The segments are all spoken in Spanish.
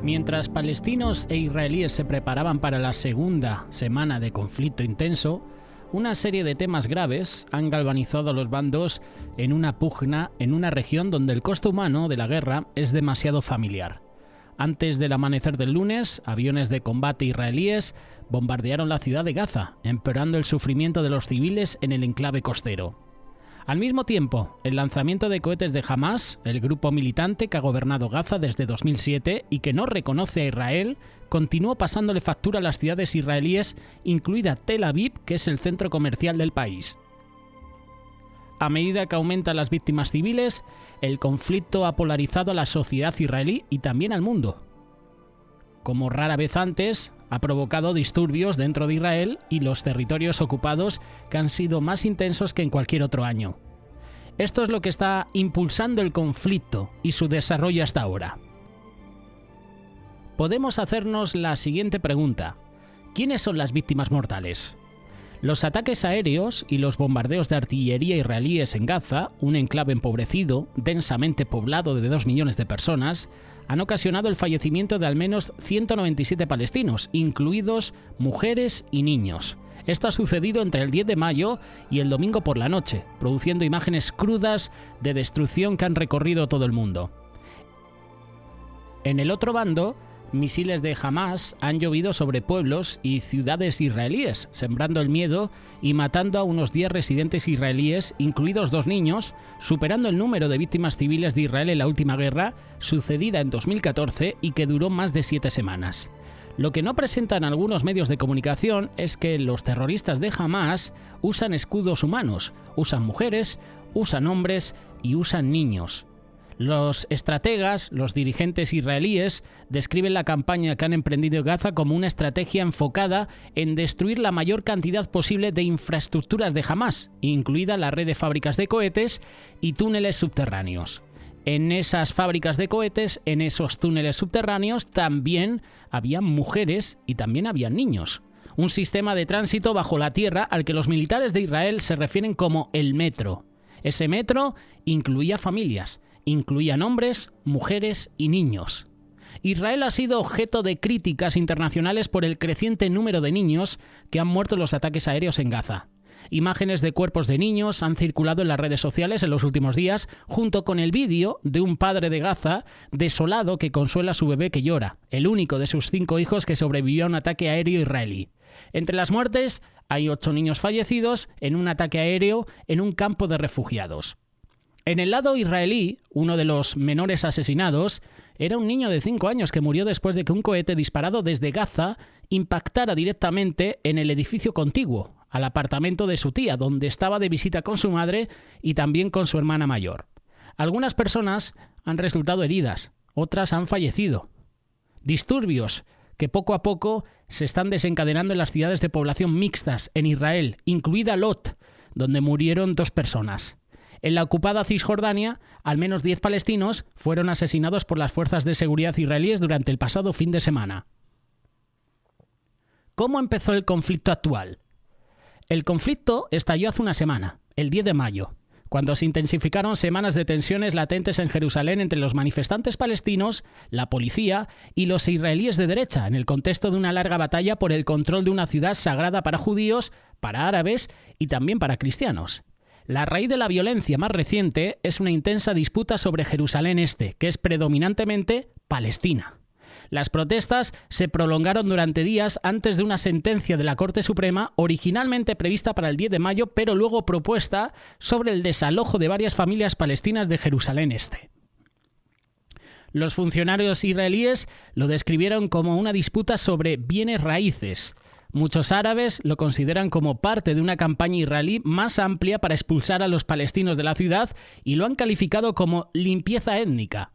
Mientras palestinos e israelíes se preparaban para la segunda semana de conflicto intenso, una serie de temas graves han galvanizado a los bandos en una pugna en una región donde el costo humano de la guerra es demasiado familiar. Antes del amanecer del lunes, aviones de combate israelíes bombardearon la ciudad de Gaza, empeorando el sufrimiento de los civiles en el enclave costero. Al mismo tiempo, el lanzamiento de cohetes de Hamas, el grupo militante que ha gobernado Gaza desde 2007 y que no reconoce a Israel, continuó pasándole factura a las ciudades israelíes, incluida Tel Aviv, que es el centro comercial del país. A medida que aumentan las víctimas civiles, el conflicto ha polarizado a la sociedad israelí y también al mundo. Como rara vez antes, ha provocado disturbios dentro de Israel y los territorios ocupados que han sido más intensos que en cualquier otro año. Esto es lo que está impulsando el conflicto y su desarrollo hasta ahora. Podemos hacernos la siguiente pregunta: ¿quiénes son las víctimas mortales? Los ataques aéreos y los bombardeos de artillería israelíes en Gaza, un enclave empobrecido, densamente poblado de 2 millones de personas, han ocasionado el fallecimiento de al menos 197 palestinos, incluidos mujeres y niños. Esto ha sucedido entre el 10 de mayo y el domingo por la noche, produciendo imágenes crudas de destrucción que han recorrido todo el mundo. En el otro bando, misiles de Hamas han llovido sobre pueblos y ciudades israelíes, sembrando el miedo y matando a unos 10 residentes israelíes, incluidos 2 niños, superando el número de víctimas civiles de Israel en la última guerra, sucedida en 2014 y que duró más de 7 semanas. Lo que no presentan algunos medios de comunicación es que los terroristas de Hamas usan escudos humanos, usan mujeres, usan hombres y usan niños. Los estrategas, los dirigentes israelíes, describen la campaña que han emprendido en Gaza como una estrategia enfocada en destruir la mayor cantidad posible de infraestructuras de Hamas, incluida la red de fábricas de cohetes y túneles subterráneos. En esas fábricas de cohetes, en esos túneles subterráneos, también había mujeres y también había niños. Un sistema de tránsito bajo la tierra al que los militares de Israel se refieren como el metro. Ese metro incluía familias. Incluían hombres, mujeres y niños. Israel ha sido objeto de críticas internacionales por el creciente número de niños que han muerto en los ataques aéreos en Gaza. Imágenes de cuerpos de niños han circulado en las redes sociales en los últimos días, junto con el vídeo de un padre de Gaza desolado que consuela a su bebé que llora, el único de sus 5 hijos que sobrevivió a un ataque aéreo israelí. Entre las muertes hay 8 niños fallecidos en un ataque aéreo en un campo de refugiados. En el lado israelí, uno de los menores asesinados era un niño de 5 años que murió después de que un cohete disparado desde Gaza impactara directamente en el edificio contiguo, al apartamento de su tía, donde estaba de visita con su madre y también con su hermana mayor. Algunas personas han resultado heridas, otras han fallecido. Disturbios que poco a poco se están desencadenando en las ciudades de población mixtas en Israel, incluida Lot, donde murieron 2 personas. En la ocupada Cisjordania, al menos 10 palestinos fueron asesinados por las fuerzas de seguridad israelíes durante el pasado fin de semana. ¿Cómo empezó el conflicto actual? El conflicto estalló hace una semana, el 10 de mayo, cuando se intensificaron semanas de tensiones latentes en Jerusalén entre los manifestantes palestinos, la policía y los israelíes de derecha, en el contexto de una larga batalla por el control de una ciudad sagrada para judíos, para árabes y también para cristianos. La raíz de la violencia más reciente es una intensa disputa sobre Jerusalén Este, que es predominantemente palestina. Las protestas se prolongaron durante días antes de una sentencia de la Corte Suprema originalmente prevista para el 10 de mayo, pero luego propuesta sobre el desalojo de varias familias palestinas de Jerusalén Este. Los funcionarios israelíes lo describieron como una disputa sobre bienes raíces. Muchos árabes lo consideran como parte de una campaña israelí más amplia para expulsar a los palestinos de la ciudad y lo han calificado como limpieza étnica.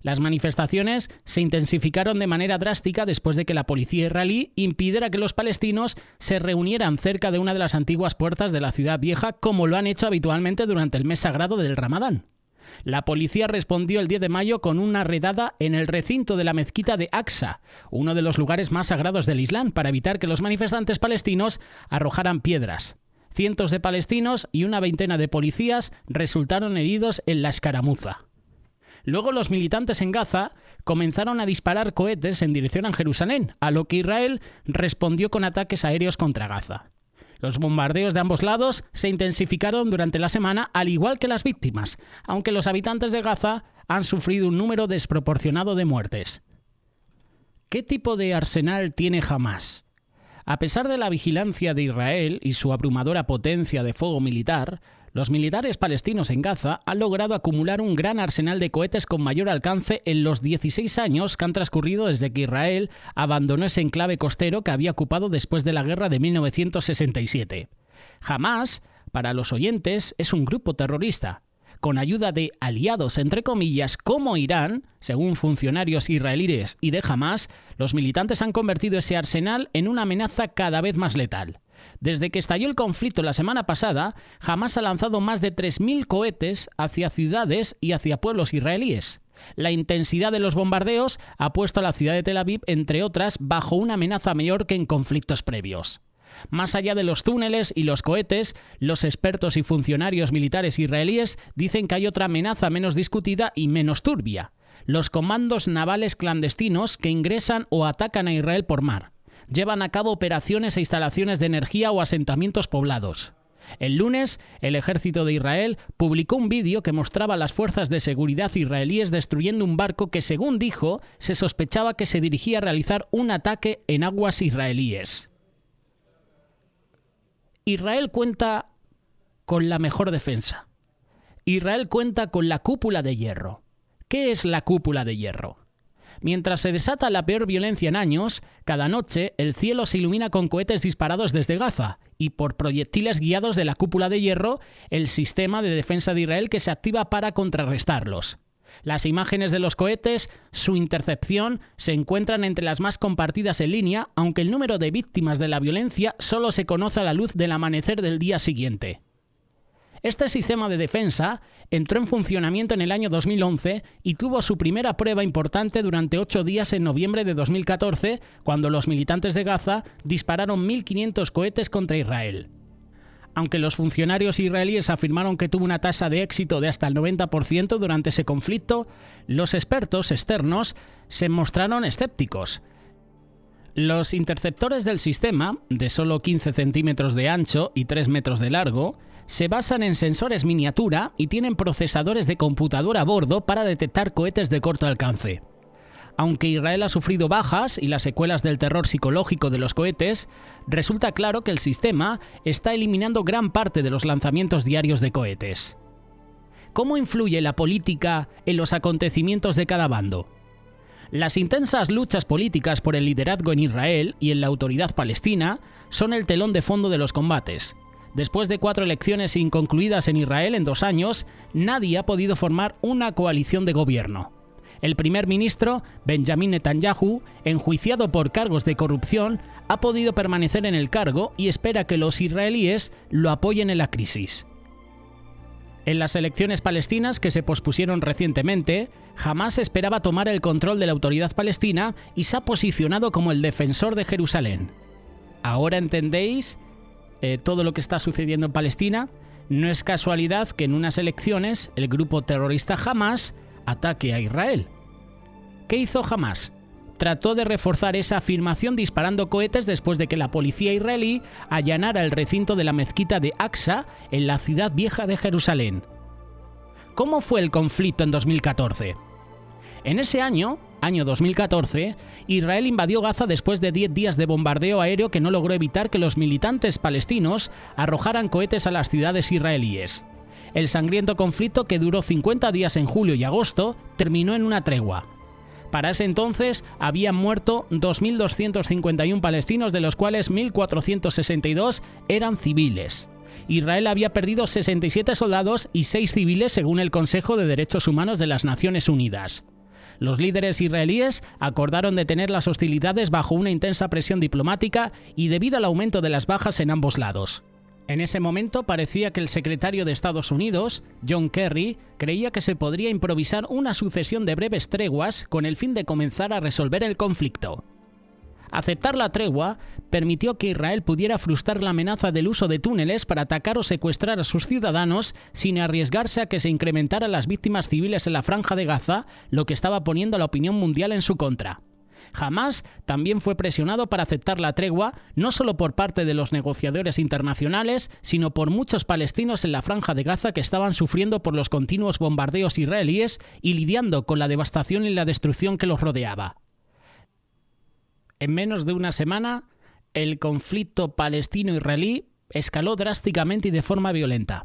Las manifestaciones se intensificaron de manera drástica después de que la policía israelí impidiera que los palestinos se reunieran cerca de una de las antiguas puertas de la ciudad vieja, como lo han hecho habitualmente durante el mes sagrado del Ramadán. La policía respondió el 10 de mayo con una redada en el recinto de la mezquita de Aqsa, uno de los lugares más sagrados del Islam, para evitar que los manifestantes palestinos arrojaran piedras. Cientos de palestinos y una veintena de policías resultaron heridos en la escaramuza. Luego los militantes en Gaza comenzaron a disparar cohetes en dirección a Jerusalén, a lo que Israel respondió con ataques aéreos contra Gaza. Los bombardeos de ambos lados se intensificaron durante la semana, al igual que las víctimas, aunque los habitantes de Gaza han sufrido un número desproporcionado de muertes. ¿Qué tipo de arsenal tiene Hamás? A pesar de la vigilancia de Israel y su abrumadora potencia de fuego militar, los militares palestinos en Gaza han logrado acumular un gran arsenal de cohetes con mayor alcance en los 16 años que han transcurrido desde que Israel abandonó ese enclave costero que había ocupado después de la guerra de 1967. Hamás, para los oyentes, es un grupo terrorista. Con ayuda de aliados, entre comillas, como Irán, según funcionarios israelíes y de Hamás, los militantes han convertido ese arsenal en una amenaza cada vez más letal. Desde que estalló el conflicto la semana pasada, Hamás ha lanzado más de 3.000 cohetes hacia ciudades y hacia pueblos israelíes. La intensidad de los bombardeos ha puesto a la ciudad de Tel Aviv, entre otras, bajo una amenaza mayor que en conflictos previos. Más allá de los túneles y los cohetes, los expertos y funcionarios militares israelíes dicen que hay otra amenaza menos discutida y menos turbia: los comandos navales clandestinos que ingresan o atacan a Israel por mar. Llevan a cabo operaciones e instalaciones de energía o asentamientos poblados. El lunes, el ejército de Israel publicó un vídeo que mostraba a las fuerzas de seguridad israelíes destruyendo un barco que, según dijo, se sospechaba que se dirigía a realizar un ataque en aguas israelíes. Israel cuenta con la mejor defensa. Israel cuenta con la cúpula de hierro. ¿Qué es la cúpula de hierro? Mientras se desata la peor violencia en años, cada noche el cielo se ilumina con cohetes disparados desde Gaza y por proyectiles guiados de la cúpula de hierro, el sistema de defensa de Israel que se activa para contrarrestarlos. Las imágenes de los cohetes, su intercepción, se encuentran entre las más compartidas en línea, aunque el número de víctimas de la violencia solo se conoce a la luz del amanecer del día siguiente. Este sistema de defensa entró en funcionamiento en el año 2011 y tuvo su primera prueba importante durante 8 días en noviembre de 2014, cuando los militantes de Gaza dispararon 1.500 cohetes contra Israel. Aunque los funcionarios israelíes afirmaron que tuvo una tasa de éxito de hasta el 90% durante ese conflicto, los expertos externos se mostraron escépticos. Los interceptores del sistema, de solo 15 centímetros de ancho y 3 metros de largo, se basan en sensores miniatura y tienen procesadores de computadora a bordo para detectar cohetes de corto alcance. Aunque Israel ha sufrido bajas y las secuelas del terror psicológico de los cohetes, resulta claro que el sistema está eliminando gran parte de los lanzamientos diarios de cohetes. ¿Cómo influye la política en los acontecimientos de cada bando? Las intensas luchas políticas por el liderazgo en Israel y en la autoridad palestina son el telón de fondo de los combates. Después de 4 elecciones inconcluidas en Israel en 2 años, nadie ha podido formar una coalición de gobierno. El primer ministro, Benjamin Netanyahu, enjuiciado por cargos de corrupción, ha podido permanecer en el cargo y espera que los israelíes lo apoyen en la crisis. En las elecciones palestinas que se pospusieron recientemente, Hamás esperaba tomar el control de la autoridad palestina y se ha posicionado como el defensor de Jerusalén. ¿Ahora entendéis todo lo que está sucediendo en Palestina? No es casualidad que en unas elecciones el grupo terrorista Hamás ataque a Israel. ¿Qué hizo Hamás? Trató de reforzar esa afirmación disparando cohetes después de que la policía israelí allanara el recinto de la mezquita de Aqsa en la ciudad vieja de Jerusalén. ¿Cómo fue el conflicto en 2014? En ese año 2014, Israel invadió Gaza después de 10 días de bombardeo aéreo que no logró evitar que los militantes palestinos arrojaran cohetes a las ciudades israelíes. El sangriento conflicto, que duró 50 días en julio y agosto, terminó en una tregua. Para ese entonces habían muerto 2.251 palestinos, de los cuales 1.462 eran civiles. Israel había perdido 67 soldados y 6 civiles, según el Consejo de Derechos Humanos de las Naciones Unidas. Los líderes israelíes acordaron detener las hostilidades bajo una intensa presión diplomática y debido al aumento de las bajas en ambos lados. En ese momento parecía que el secretario de Estados Unidos, John Kerry, creía que se podría improvisar una sucesión de breves treguas con el fin de comenzar a resolver el conflicto. Aceptar la tregua permitió que Israel pudiera frustrar la amenaza del uso de túneles para atacar o secuestrar a sus ciudadanos sin arriesgarse a que se incrementaran las víctimas civiles en la Franja de Gaza, lo que estaba poniendo a la opinión mundial en su contra. Hamás también fue presionado para aceptar la tregua, no solo por parte de los negociadores internacionales, sino por muchos palestinos en la Franja de Gaza que estaban sufriendo por los continuos bombardeos israelíes y lidiando con la devastación y la destrucción que los rodeaba. En menos de una semana, el conflicto palestino-israelí escaló drásticamente y de forma violenta.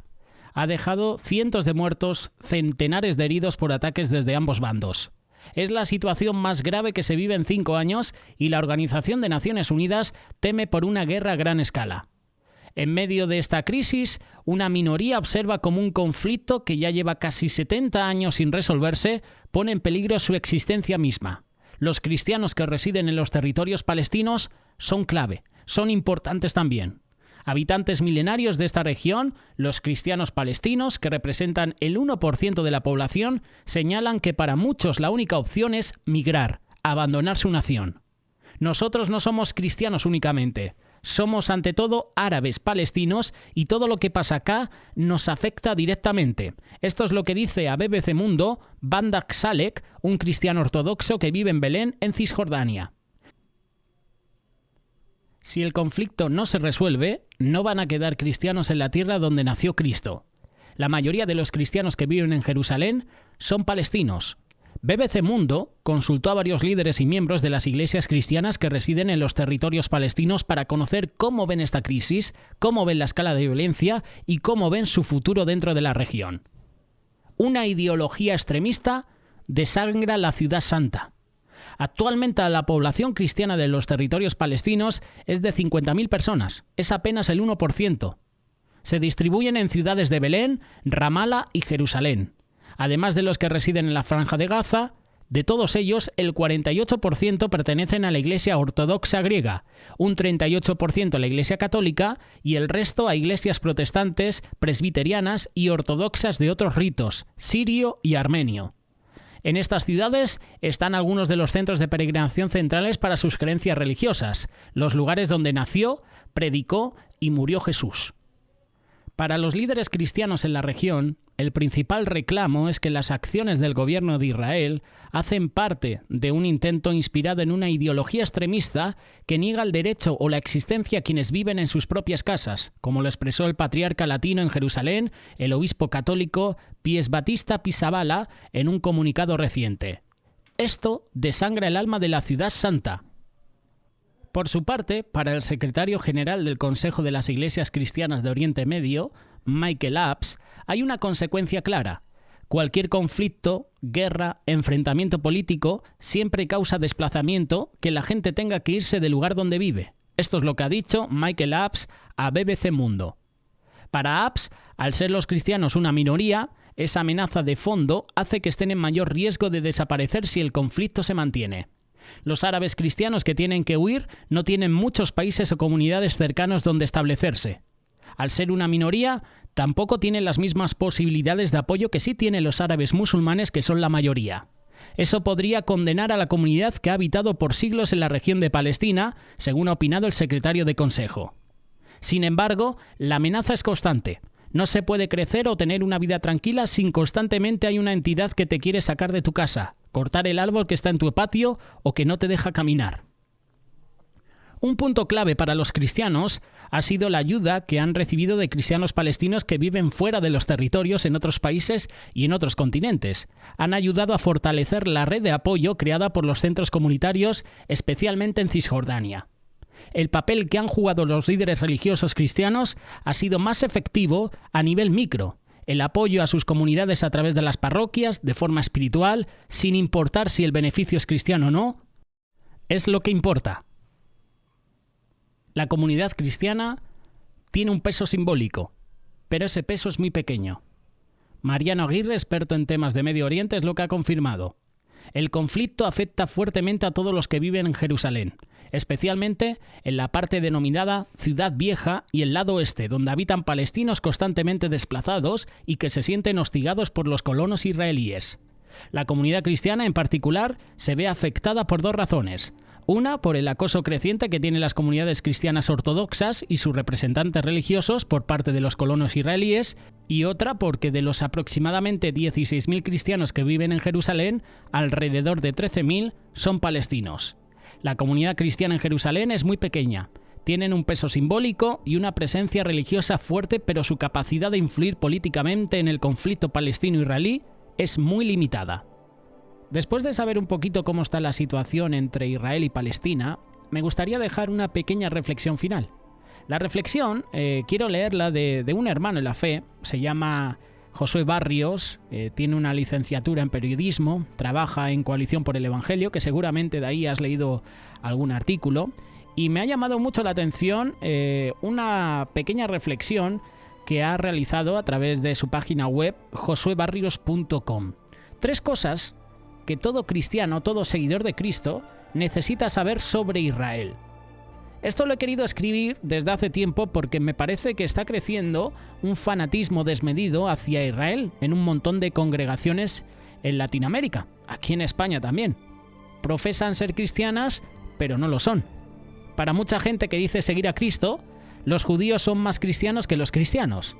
Ha dejado cientos de muertos, centenares de heridos por ataques desde ambos bandos. Es la situación más grave que se vive en 5 años y la Organización de Naciones Unidas teme por una guerra a gran escala. En medio de esta crisis, una minoría observa como un conflicto que ya lleva casi 70 años sin resolverse pone en peligro su existencia misma. Los cristianos que residen en los territorios palestinos son clave, son importantes también. Habitantes milenarios de esta región, los cristianos palestinos, que representan el 1% de la población, señalan que para muchos la única opción es migrar, abandonar su nación. Nosotros no somos cristianos únicamente, somos ante todo árabes palestinos y todo lo que pasa acá nos afecta directamente. Esto es lo que dice a BBC Mundo Bandak Salek, un cristiano ortodoxo que vive en Belén, en Cisjordania. Si el conflicto no se resuelve, no van a quedar cristianos en la tierra donde nació Cristo. La mayoría de los cristianos que viven en Jerusalén son palestinos. BBC Mundo consultó a varios líderes y miembros de las iglesias cristianas que residen en los territorios palestinos para conocer cómo ven esta crisis, cómo ven la escala de violencia y cómo ven su futuro dentro de la región. Una ideología extremista desangra la ciudad santa. Actualmente la población cristiana de los territorios palestinos es de 50.000 personas, es apenas el 1%. Se distribuyen en ciudades de Belén, Ramala y Jerusalén. Además de los que residen en la Franja de Gaza, de todos ellos el 48% pertenecen a la Iglesia Ortodoxa griega, un 38% a la Iglesia Católica y el resto a iglesias protestantes, presbiterianas y ortodoxas de otros ritos, sirio y armenio. En estas ciudades están algunos de los centros de peregrinación centrales para sus creencias religiosas, los lugares donde nació, predicó y murió Jesús. Para los líderes cristianos en la región, el principal reclamo es que las acciones del gobierno de Israel hacen parte de un intento inspirado en una ideología extremista que niega el derecho o la existencia a quienes viven en sus propias casas, como lo expresó el patriarca latino en Jerusalén, el obispo católico Pies Batista Pizzaballa, en un comunicado reciente. Esto desangra el alma de la ciudad santa. Por su parte, para el secretario general del Consejo de las Iglesias Cristianas de Oriente Medio, Michael Apps, hay una consecuencia clara. Cualquier conflicto, guerra, enfrentamiento político siempre causa desplazamiento, que la gente tenga que irse del lugar donde vive. Esto es lo que ha dicho Michael Apps a BBC Mundo. Para Apps, al ser los cristianos una minoría, esa amenaza de fondo hace que estén en mayor riesgo de desaparecer si el conflicto se mantiene. Los árabes cristianos que tienen que huir no tienen muchos países o comunidades cercanos donde establecerse. Al ser una minoría, tampoco tienen las mismas posibilidades de apoyo que sí tienen los árabes musulmanes, que son la mayoría. Eso podría condenar a la comunidad que ha habitado por siglos en la región de Palestina, según ha opinado el secretario de Consejo. Sin embargo, la amenaza es constante. No se puede crecer o tener una vida tranquila si constantemente hay una entidad que te quiere sacar de tu casa, cortar el árbol que está en tu patio o que no te deja caminar. Un punto clave para los cristianos ha sido la ayuda que han recibido de cristianos palestinos que viven fuera de los territorios en otros países y en otros continentes. Han ayudado a fortalecer la red de apoyo creada por los centros comunitarios, especialmente en Cisjordania. El papel que han jugado los líderes religiosos cristianos ha sido más efectivo a nivel micro. El apoyo a sus comunidades a través de las parroquias, de forma espiritual, sin importar si el beneficio es cristiano o no, es lo que importa. La comunidad cristiana tiene un peso simbólico, pero ese peso es muy pequeño. Mariano Aguirre, experto en temas de Medio Oriente, es lo que ha confirmado. El conflicto afecta fuertemente a todos los que viven en Jerusalén, especialmente en la parte denominada Ciudad Vieja y el lado oeste, donde habitan palestinos constantemente desplazados y que se sienten hostigados por los colonos israelíes. La comunidad cristiana en particular se ve afectada por dos razones. Una, por el acoso creciente que tienen las comunidades cristianas ortodoxas y sus representantes religiosos por parte de los colonos israelíes, y otra porque de los aproximadamente 16.000 cristianos que viven en Jerusalén, alrededor de 13.000 son palestinos. La comunidad cristiana en Jerusalén es muy pequeña. Tienen un peso simbólico y una presencia religiosa fuerte, pero su capacidad de influir políticamente en el conflicto palestino-israelí es muy limitada. Después de saber un poquito cómo está la situación entre Israel y Palestina, me gustaría dejar una pequeña reflexión final. La reflexión, quiero leerla de un hermano en la fe, se llama Josué Barrios, tiene una licenciatura en periodismo, trabaja en Coalición por el Evangelio, que seguramente de ahí has leído algún artículo, y me ha llamado mucho la atención una pequeña reflexión que ha realizado a través de su página web josuebarrios.com. 3 cosas que todo cristiano, todo seguidor de Cristo, necesita saber sobre Israel. Esto lo he querido escribir desde hace tiempo porque me parece que está creciendo un fanatismo desmedido hacia Israel en un montón de congregaciones en Latinoamérica, aquí en España también. Profesan ser cristianas, pero no lo son. Para mucha gente que dice seguir a Cristo, los judíos son más cristianos que los cristianos.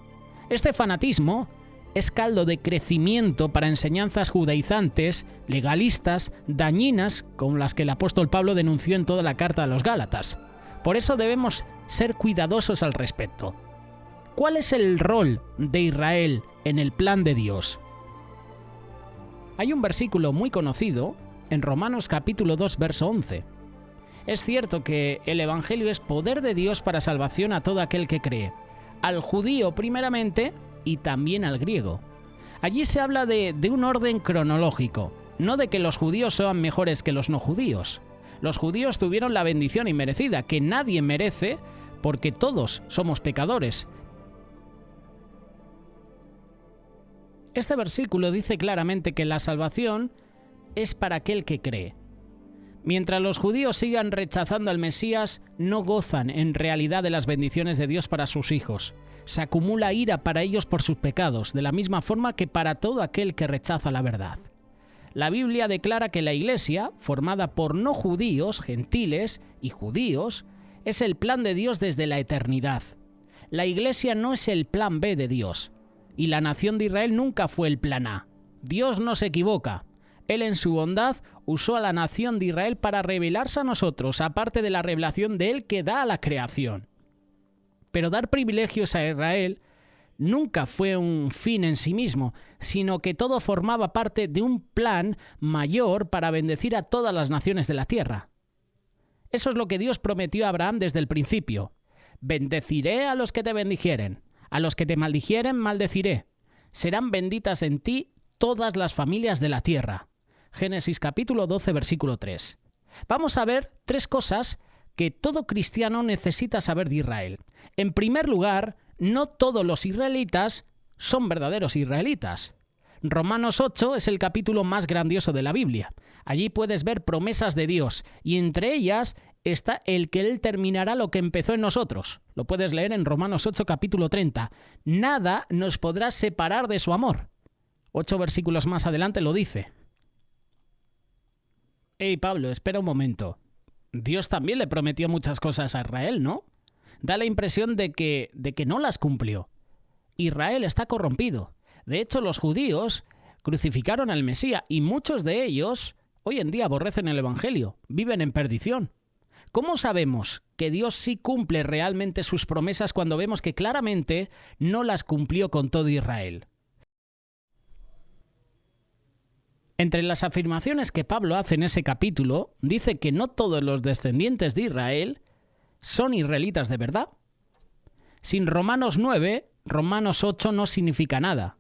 Este fanatismo es caldo de crecimiento para enseñanzas judaizantes, legalistas, dañinas, como las que el apóstol Pablo denunció en toda la carta a los Gálatas. Por eso debemos ser cuidadosos al respecto. ¿Cuál es el rol de Israel en el plan de Dios? Hay un versículo muy conocido en Romanos capítulo 2, verso 11. Es cierto que el Evangelio es poder de Dios para salvación a todo aquel que cree, al judío primeramente y también al griego. Allí se habla de un orden cronológico, no de que los judíos sean mejores que los no judíos. Los judíos tuvieron la bendición inmerecida, que nadie merece, porque todos somos pecadores. Este versículo dice claramente que la salvación es para aquel que cree. Mientras los judíos sigan rechazando al Mesías, no gozan en realidad de las bendiciones de Dios para sus hijos. Se acumula ira para ellos por sus pecados, de la misma forma que para todo aquel que rechaza la verdad. La Biblia declara que la Iglesia, formada por no judíos, gentiles y judíos, es el plan de Dios desde la eternidad. La Iglesia no es el plan B de Dios, y la nación de Israel nunca fue el plan A. Dios no se equivoca. Él en su bondad usó a la nación de Israel para revelarse a nosotros, aparte de la revelación de Él que da a la creación. Pero dar privilegios a Israel nunca fue un fin en sí mismo, sino que todo formaba parte de un plan mayor para bendecir a todas las naciones de la tierra. Eso es lo que Dios prometió a Abraham desde el principio. Bendeciré a los que te bendijeren, a los que te maldijeren maldeciré. Serán benditas en ti todas las familias de la tierra. Génesis capítulo 12, versículo 3. Vamos a ver 3 cosas que todo cristiano necesita saber de Israel. En primer lugar, no todos los israelitas son verdaderos israelitas. Romanos 8 es el capítulo más grandioso de la Biblia. Allí puedes ver promesas de Dios, y entre ellas está el que Él terminará lo que empezó en nosotros. Lo puedes leer en Romanos 8, capítulo 30. Nada nos podrá separar de su amor. 8 versículos más adelante lo dice. Hey Pablo, espera un momento. Dios también le prometió muchas cosas a Israel, ¿no? Da la impresión de que no las cumplió. Israel está corrompido. De hecho, los judíos crucificaron al Mesías y muchos de ellos hoy en día aborrecen el Evangelio, viven en perdición. ¿Cómo sabemos que Dios sí cumple realmente sus promesas cuando vemos que claramente no las cumplió con todo Israel? Entre las afirmaciones que Pablo hace en ese capítulo, dice que no todos los descendientes de Israel son israelitas de verdad. Sin Romanos 9, Romanos 8 no significa nada.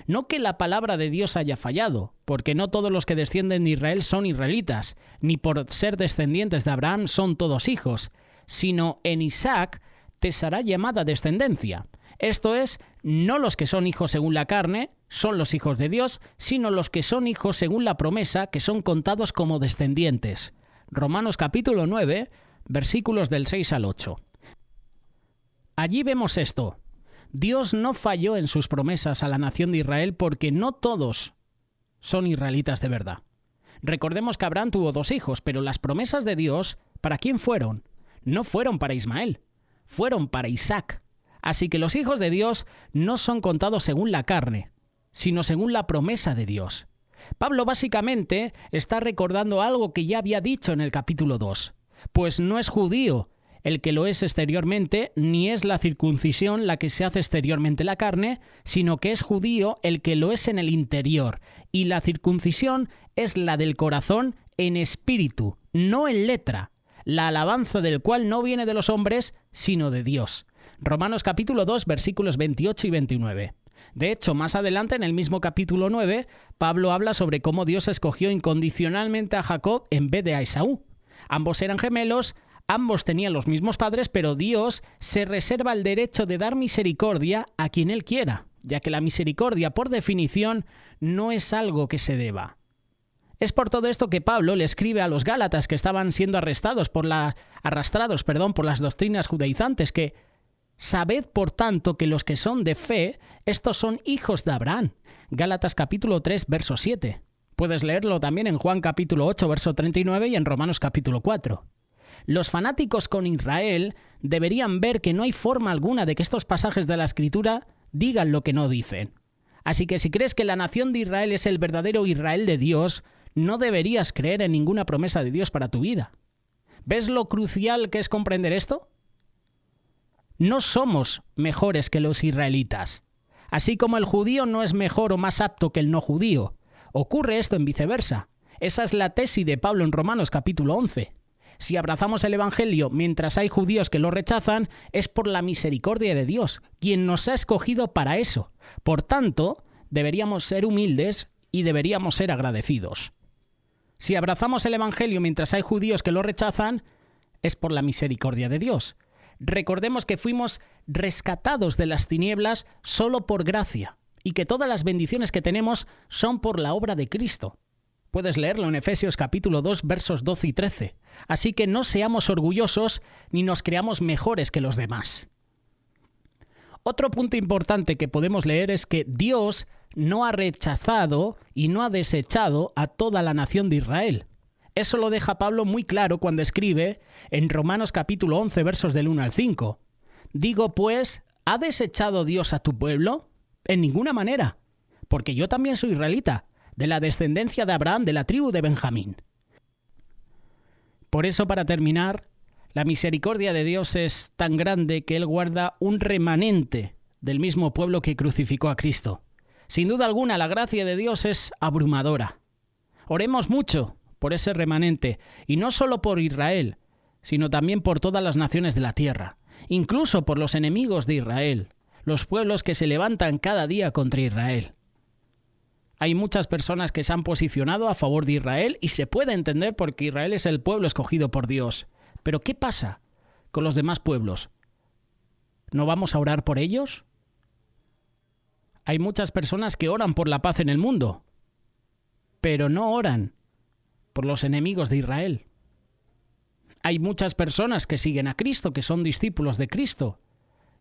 No que la palabra de Dios haya fallado, porque no todos los que descienden de Israel son israelitas, ni por ser descendientes de Abraham son todos hijos, sino en Isaac te será llamada descendencia. Esto es, no los que son hijos según la carne, son los hijos de Dios, sino los que son hijos según la promesa, que son contados como descendientes. Romanos capítulo 9, versículos del 6 al 8. Allí vemos esto. Dios no falló en sus promesas a la nación de Israel porque no todos son israelitas de verdad. Recordemos que Abraham tuvo 2 hijos, pero las promesas de Dios, ¿para quién fueron? No fueron para Ismael, fueron para Isaac. Así que los hijos de Dios no son contados según la carne, sino según la promesa de Dios. Pablo básicamente está recordando algo que ya había dicho en el capítulo 2, pues no es judío el que lo es exteriormente, ni es la circuncisión la que se hace exteriormente la carne, sino que es judío el que lo es en el interior, y la circuncisión es la del corazón en espíritu, no en letra, la alabanza del cual no viene de los hombres, sino de Dios. Romanos capítulo 2, versículos 28 y 29. De hecho, más adelante en el mismo capítulo 9, Pablo habla sobre cómo Dios escogió incondicionalmente a Jacob en vez de a Esaú. Ambos eran gemelos, ambos tenían los mismos padres, pero Dios se reserva el derecho de dar misericordia a quien Él quiera, ya que la misericordia, por definición, no es algo que se deba. Es por todo esto que Pablo le escribe a los Gálatas que estaban siendo arrastrados por las doctrinas judaizantes que «Sabed, por tanto, que los que son de fe, estos son hijos de Abraham». Gálatas capítulo 3, verso 7. Puedes leerlo también en Juan capítulo 8, verso 39 y en Romanos capítulo 4. Los fanáticos con Israel deberían ver que no hay forma alguna de que estos pasajes de la Escritura digan lo que no dicen. Así que si crees que la nación de Israel es el verdadero Israel de Dios, no deberías creer en ninguna promesa de Dios para tu vida. ¿Ves lo crucial que es comprender esto? No somos mejores que los israelitas. Así como el judío no es mejor o más apto que el no judío. Ocurre esto en viceversa. Esa es la tesis de Pablo en Romanos capítulo 11. Si abrazamos el Evangelio mientras hay judíos que lo rechazan, es por la misericordia de Dios, quien nos ha escogido para eso. Por tanto, deberíamos ser humildes y deberíamos ser agradecidos. Si abrazamos el Evangelio mientras hay judíos que lo rechazan, es por la misericordia de Dios. Recordemos que fuimos rescatados de las tinieblas solo por gracia y que todas las bendiciones que tenemos son por la obra de Cristo. Puedes leerlo en Efesios capítulo 2, versos 12 y 13. Así que no seamos orgullosos ni nos creamos mejores que los demás. Otro punto importante que podemos leer es que Dios no ha rechazado y no ha desechado a toda la nación de Israel. Eso lo deja Pablo muy claro cuando escribe en Romanos capítulo 11, versos del 1 al 5. Digo pues, ¿ha desechado Dios a tu pueblo? En ninguna manera, porque yo también soy israelita, de la descendencia de Abraham, de la tribu de Benjamín. Por eso, para terminar, la misericordia de Dios es tan grande que Él guarda un remanente del mismo pueblo que crucificó a Cristo. Sin duda alguna, la gracia de Dios es abrumadora. Oremos mucho por ese remanente, y no solo por Israel, sino también por todas las naciones de la tierra, incluso por los enemigos de Israel, los pueblos que se levantan cada día contra Israel. Hay muchas personas que se han posicionado a favor de Israel y se puede entender porque Israel es el pueblo escogido por Dios. Pero ¿qué pasa con los demás pueblos? ¿No vamos a orar por ellos? Hay muchas personas que oran por la paz en el mundo, pero no oran por los enemigos de Israel. Hay muchas personas que siguen a Cristo, que son discípulos de Cristo,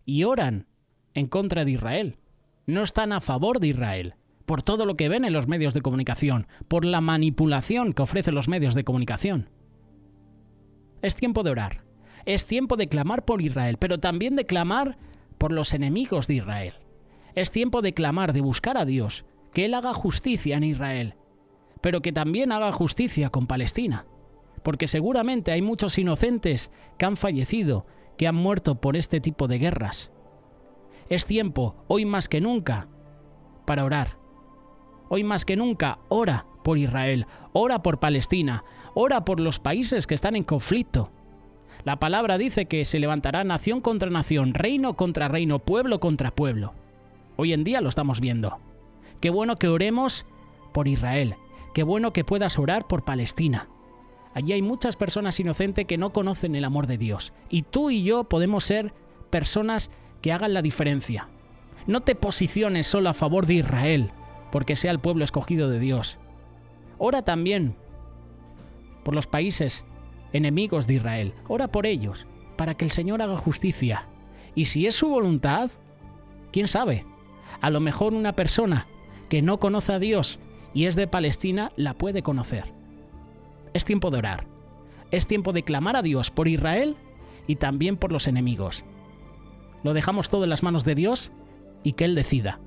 y oran en contra de Israel. No están a favor de Israel, por todo lo que ven en los medios de comunicación, por la manipulación que ofrecen los medios de comunicación. Es tiempo de orar, es tiempo de clamar por Israel, pero también de clamar por los enemigos de Israel. Es tiempo de clamar, de buscar a Dios, que Él haga justicia en Israel, pero que también haga justicia con Palestina, porque seguramente hay muchos inocentes que han fallecido, que han muerto por este tipo de guerras. Es tiempo, hoy más que nunca, para orar. Hoy más que nunca, ora por Israel, ora por Palestina, ora por los países que están en conflicto. La palabra dice que se levantará nación contra nación, reino contra reino, pueblo contra pueblo. Hoy en día lo estamos viendo. Qué bueno que oremos por Israel. Qué bueno que puedas orar por Palestina. Allí hay muchas personas inocentes que no conocen el amor de Dios. Y tú y yo podemos ser personas que hagan la diferencia. No te posiciones solo a favor de Israel, porque sea el pueblo escogido de Dios. Ora también por los países enemigos de Israel. Ora por ellos, para que el Señor haga justicia. Y si es su voluntad, ¿quién sabe? A lo mejor una persona que no conoce a Dios y es de Palestina la puede conocer. Es tiempo de orar. Es tiempo de clamar a Dios por Israel y también por los enemigos. Lo dejamos todo en las manos de Dios y que Él decida.